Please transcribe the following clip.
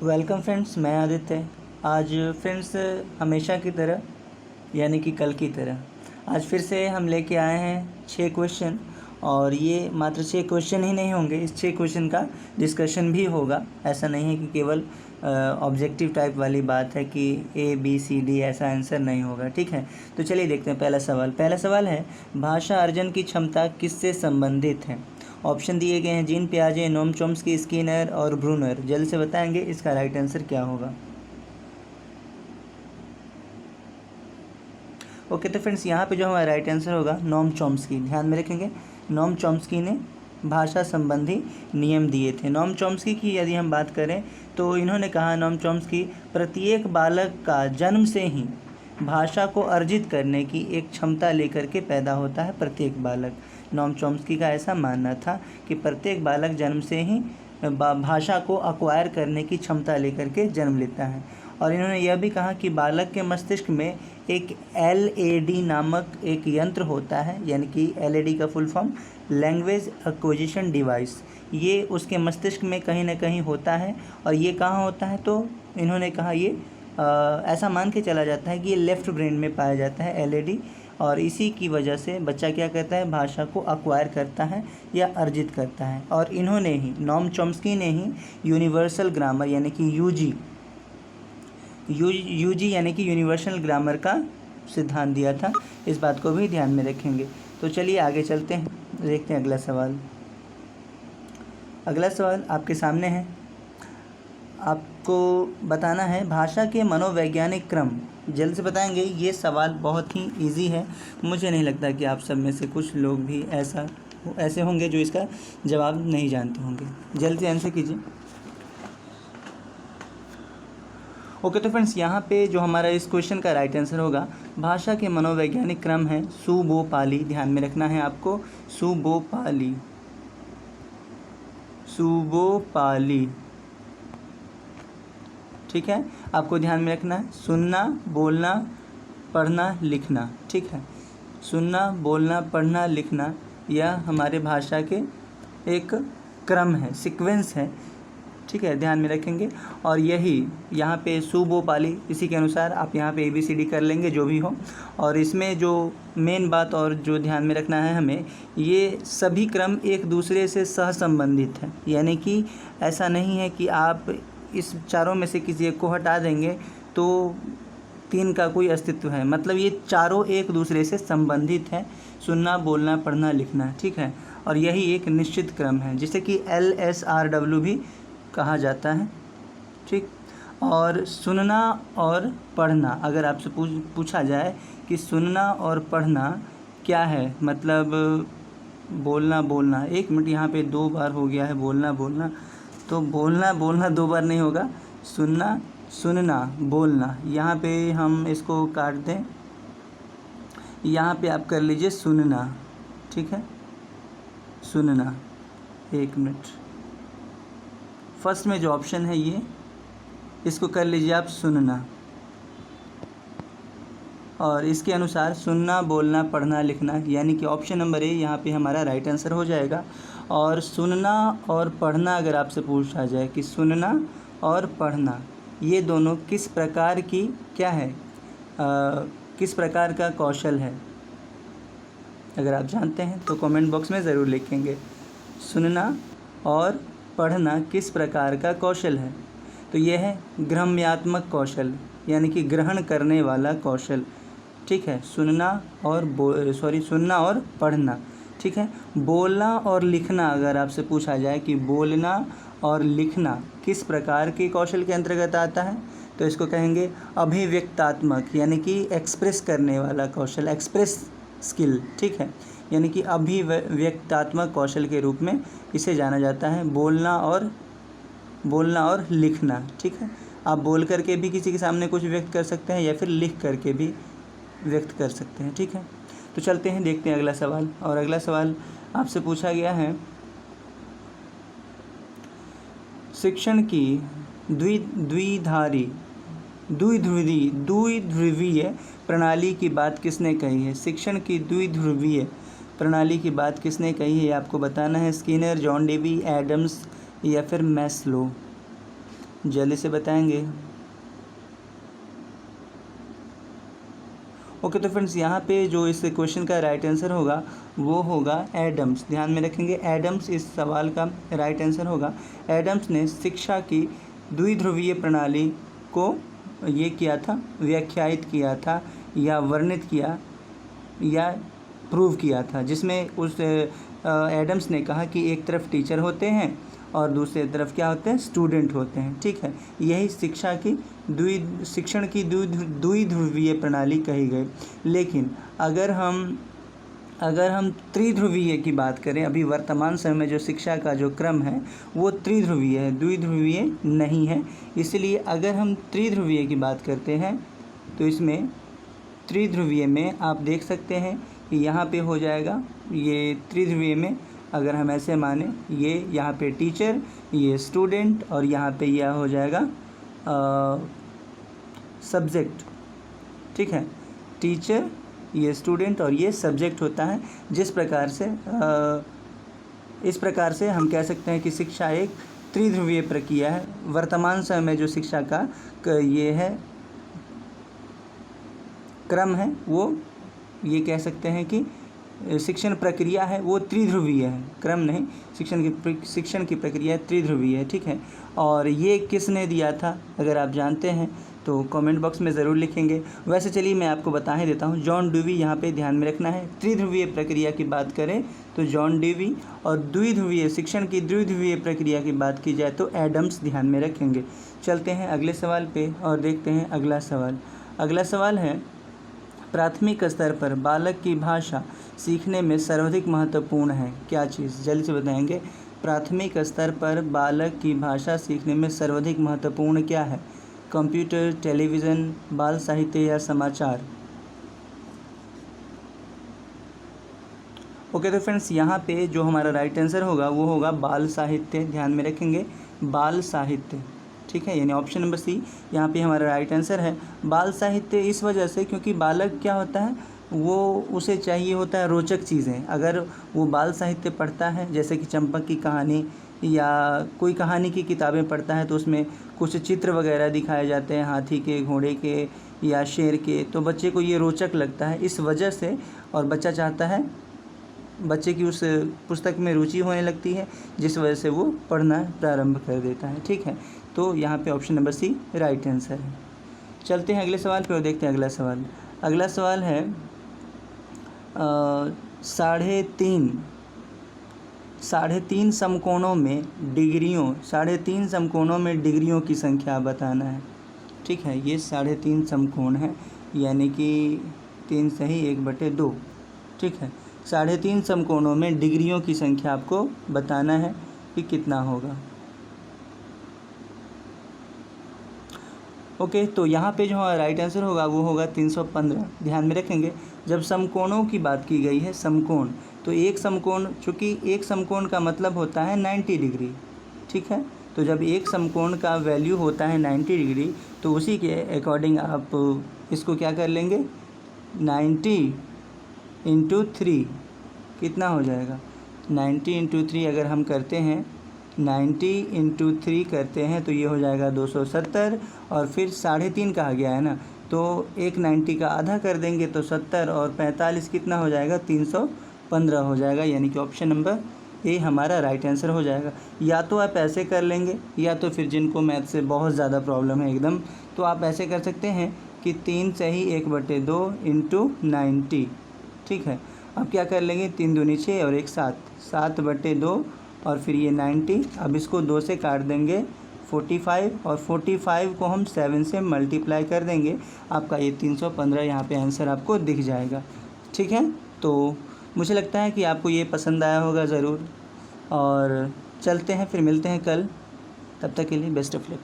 Welcome friends, मैं आदित्य। आज friends हमेशा की तरह यानी कि कल की तरह आज फिर से हम लेके आए हैं 6 क्वेश्चन। और ये मात्र 6 क्वेश्चन ही नहीं होंगे, इस 6 क्वेश्चन का डिस्कशन भी होगा। ऐसा नहीं है कि केवल ऑब्जेक्टिव टाइप वाली बात है कि ABCD ऐसा आंसर नहीं होगा। ठीक है, तो चलिए देखते हैं। पहला सवाल है, भाषा अर्जन की क्षमता किससे संबंधित है? ऑप्शन दिए गए हैं जीन पियाजे, नोम चॉम्स्की, स्किनर और ब्रूनर। जल्द से बताएंगे इसका राइट आंसर क्या होगा। ओके, तो फ्रेंड्स यहाँ पे जो हमारा राइट आंसर होगा नोम चॉम्स्की। ध्यान में रखेंगे, नोम चॉम्स्की ने भाषा संबंधी नियम दिए थे। नोम चॉम्स्की की यदि हम बात करें तो इन्होंने कहा, नोम चॉम्स्की, प्रत्येक बालक का जन्म से ही भाषा को अर्जित करने की एक क्षमता लेकर के पैदा होता है। प्रत्येक बालक, नोम चॉम्स्की का ऐसा मानना था कि प्रत्येक बालक जन्म से ही भाषा को अक्वायर करने की क्षमता लेकर के जन्म लेता है। और इन्होंने यह भी कहा कि बालक के मस्तिष्क में एक LAD नामक एक यंत्र होता है, यानी कि LAD का full form language acquisition device. ये उसके मस्तिष्क में कहीं ना कहीं होता है। और ये कहाँ होता है? तो इन्होंने कहा ये ऐसा मान के चला जाता है कि ये लेफ़्ट ब्रेन में पाया जाता है LAD। और इसी की वजह से बच्चा क्या करता है, भाषा को अक्वायर करता है या अर्जित करता है। और इन्होंने ही, नोम चॉम्स्की ने ही यूनिवर्सल ग्रामर यानी कि यूजी यानी कि यूनिवर्सल ग्रामर का सिद्धांत दिया था। इस बात को भी ध्यान में रखेंगे। तो चलिए आगे चलते हैं, देखते हैं अगला सवाल। अगला सवाल आपके सामने है। आपको बताना है भाषा के मनोवैज्ञानिक क्रम। जल्द से बताएंगे। ये सवाल बहुत ही इजी है। मुझे नहीं लगता कि आप सब में से कुछ लोग भी ऐसे होंगे जो इसका जवाब नहीं जानते होंगे। जल्द से आंसर कीजिए। ओके, तो फ्रेंड्स यहाँ पे जो हमारा इस क्वेश्चन का राइट आंसर होगा, भाषा के मनोवैज्ञानिक क्रम है सुबोपाली। ध्यान में रखना है आपको, सुबोपाली। ठीक है, आपको ध्यान में रखना है सुनना, बोलना, पढ़ना, लिखना। ठीक है, सुनना, बोलना, पढ़ना, लिखना, यह हमारे भाषा के एक क्रम है, सीक्वेंस है। ठीक है, ध्यान में रखेंगे। और यही यहाँ पे सुबोपाली, इसी के अनुसार आप यहाँ पे ABCD कर लेंगे जो भी हो। और इसमें जो मेन बात और जो ध्यान में रखना है हमें, ये सभी क्रम एक दूसरे से सहसंबंधित है। यानी कि ऐसा नहीं है कि आप इस चारों में से किसी एक को हटा देंगे तो 3 का कोई अस्तित्व है। मतलब ये चारों एक दूसरे से संबंधित हैं, सुनना, बोलना, पढ़ना, लिखना। ठीक है, और यही एक निश्चित क्रम है जिसे कि LSRW भी कहा जाता है। ठीक, और सुनना और पढ़ना, अगर आपसे पूछा जाए कि सुनना और पढ़ना क्या है, मतलब बोलना, एक मिनट, यहाँ पे 2 बार हो गया है बोलना, तो बोलना 2 बार नहीं होगा, सुनना, बोलना। यहाँ पे हम इसको काट दें, यहाँ पे आप कर लीजिए सुनना। ठीक है, सुनना, एक मिनट, फर्स्ट में जो ऑप्शन है ये, इसको कर लीजिए आप सुनना। और इसके अनुसार सुनना, बोलना, पढ़ना, लिखना, यानी कि ऑप्शन नंबर A यहाँ पे हमारा राइट आंसर हो जाएगा। और सुनना और पढ़ना, अगर आपसे पूछा जाए कि सुनना और पढ़ना ये दोनों किस प्रकार की क्या है, किस प्रकार का कौशल है, अगर आप जानते हैं तो कमेंट बॉक्स में ज़रूर लिखेंगे। सुनना और पढ़ना किस प्रकार का कौशल है? तो यह है ग्रहम्यात्मक कौशल, यानी कि ग्रहण करने वाला कौशल। ठीक है, सुनना और पढ़ना। ठीक है, बोलना और लिखना, अगर आपसे पूछा जाए कि बोलना और लिखना किस प्रकार के कौशल के अंतर्गत आता है, तो इसको कहेंगे अभिव्यक्तात्मक, यानी कि एक्सप्रेस करने वाला कौशल, एक्सप्रेस स्किल। ठीक है, यानी कि अभिव्यक्तात्मक कौशल के रूप में इसे जाना जाता है, बोलना और लिखना। ठीक है, आप बोल करके भी किसी के सामने कुछ व्यक्त कर सकते हैं या फिर लिख करके भी व्यक्त कर सकते हैं। ठीक है, तो चलते हैं, देखते हैं अगला सवाल। और अगला सवाल आपसे पूछा गया है, शिक्षण की द्विध्रुवीय प्रणाली की बात किसने कही है? शिक्षण की द्विध्रुवीय प्रणाली की बात किसने कही है, ये आपको बताना है। स्किनर, जॉन डेवी, एडम्स या फिर मैस्लो। जल्दी से बताएंगे। ओके, तो फ्रेंड्स यहाँ पे जो इस क्वेश्चन का राइट आंसर होगा वो होगा एडम्स। ध्यान में रखेंगे, एडम्स इस सवाल का राइट आंसर होगा। एडम्स ने शिक्षा की द्विध्रुवीय प्रणाली को ये किया था, व्याख्यायित किया था या वर्णित किया या प्रूव किया था, जिसमें उस एडम्स ने कहा कि एक तरफ टीचर होते हैं और दूसरी तरफ क्या होते हैं, स्टूडेंट होते हैं। ठीक है, यही शिक्षण की द्विध्रुवीय प्रणाली कही गई। लेकिन अगर हम त्रिध्रुवीय की बात करें, अभी वर्तमान समय में जो शिक्षा का जो क्रम है वो त्रिध्रुवीय है, द्विध्रुवीय नहीं है। इसलिए अगर हम त्रिध्रुवीय की बात करते हैं तो इसमें त्रिध्रुवीय में आप देख सकते हैं कि यहाँ पे हो जाएगा, ये त्रिध्रुवीय में अगर हम ऐसे माने, ये यहाँ पे टीचर, ये स्टूडेंट और यहाँ पे यह हो जाएगा सब्जेक्ट। ठीक है, टीचर, ये स्टूडेंट और ये सब्जेक्ट होता है। जिस प्रकार से इस प्रकार से हम कह सकते हैं कि शिक्षा एक त्रिध्रुवीय प्रक्रिया है। वर्तमान समय में जो शिक्षा का ये है क्रम है, वो ये कह सकते हैं कि शिक्षण प्रक्रिया है वो त्रिध्रुवीय है, क्रम नहीं, शिक्षण की प्रक्रिया त्रिध्रुवीय है। ठीक है, और ये किसने दिया था अगर आप जानते हैं तो कमेंट बॉक्स में ज़रूर लिखेंगे। वैसे चलिए मैं आपको बता ही देता हूँ, जॉन ड्यूवी यहाँ पे ध्यान में रखना है। त्रिध्रुवीय प्रक्रिया की बात करें तो जॉन ड्यूवी, और द्विध्रुवीय शिक्षण की द्विध्रुवीय प्रक्रिया की बात की जाए तो एडम्स ध्यान में रखेंगे। चलते हैं अगले सवाल पे और देखते हैं अगला सवाल। अगला सवाल है, प्राथमिक स्तर पर बालक की भाषा सीखने में सर्वाधिक महत्वपूर्ण है क्या चीज़, जल्दी से बताएंगे। प्राथमिक स्तर पर बालक की भाषा सीखने में सर्वाधिक महत्वपूर्ण क्या है? कंप्यूटर, टेलीविज़न, बाल साहित्य या समाचार? ओके, तो फ्रेंड्स यहाँ पे जो हमारा राइट आंसर होगा वो होगा बाल साहित्य। ध्यान में रखेंगे, बाल साहित्य। ठीक है, यानी ऑप्शन नंबर सी यहाँ पे हमारा राइट आंसर है। बाल साहित्य इस वजह से क्योंकि बालक क्या होता है, वो उसे चाहिए होता है रोचक चीज़ें। अगर वो बाल साहित्य पढ़ता है, जैसे कि चंपक की कहानी या कोई कहानी की किताबें पढ़ता है, तो उसमें कुछ चित्र वगैरह दिखाए जाते हैं, हाथी के, घोड़े के या शेर के, तो बच्चे को ये रोचक लगता है इस वजह से, और बच्चा चाहता है, बच्चे की उस पुस्तक में रुचि होने लगती है, जिस वजह से वो पढ़ना प्रारंभ कर देता है। ठीक है, तो यहाँ पे option number C right answer है। चलते हैं अगले सवाल पे और देखते हैं अगला सवाल। अगला सवाल है 3.5 समकोणों में डिग्रियों की संख्या बताना है। ठीक है, ये 3.5 समकोण है, यानी कि 3 सही 1/2। ठीक है, 3.5 समकोणों में डिग्रियों की संख्या आपको बताना है कि कितना होगा। ओके, तो यहाँ पे जो राइट आंसर होगा वो होगा 315। ध्यान में रखेंगे, जब समकोणों की बात की गई है, समकोण, तो एक समकोण, चूँकि एक समकोण का मतलब होता है 90 डिग्री। ठीक है, तो जब एक समकोण का वैल्यू होता है 90 डिग्री, तो उसी के अकॉर्डिंग आप इसको क्या कर लेंगे, 90 × 3 कितना हो जाएगा, 90 × 3 अगर हम करते हैं, 90 × 3 करते हैं तो ये हो जाएगा 270, और फिर 3.5 कहा गया है ना, तो एक 90 का आधा कर देंगे तो 70, और 45 कितना हो जाएगा, 315 हो जाएगा। यानी कि ऑप्शन नंबर ए हमारा राइट आंसर हो जाएगा। या तो आप ऐसे कर लेंगे, या तो फिर जिनको मैथ से बहुत ज़्यादा प्रॉब्लम है एकदम, तो आप ऐसे कर सकते हैं कि 3 सही 1/2 × 90। ठीक है, अब क्या कर लेंगे, 3 दूनी 6 और 1 7, 7/2 और फिर ये 90। अब इसको 2 से काट देंगे 45, और 45 को हम 7 से मल्टीप्लाई कर देंगे, आपका ये 315 यहाँ पे आंसर आपको दिख जाएगा। ठीक है, तो मुझे लगता है कि आपको ये पसंद आया होगा ज़रूर, और चलते हैं फिर मिलते हैं कल, तब तक के लिए बेस्ट ऑफ लक।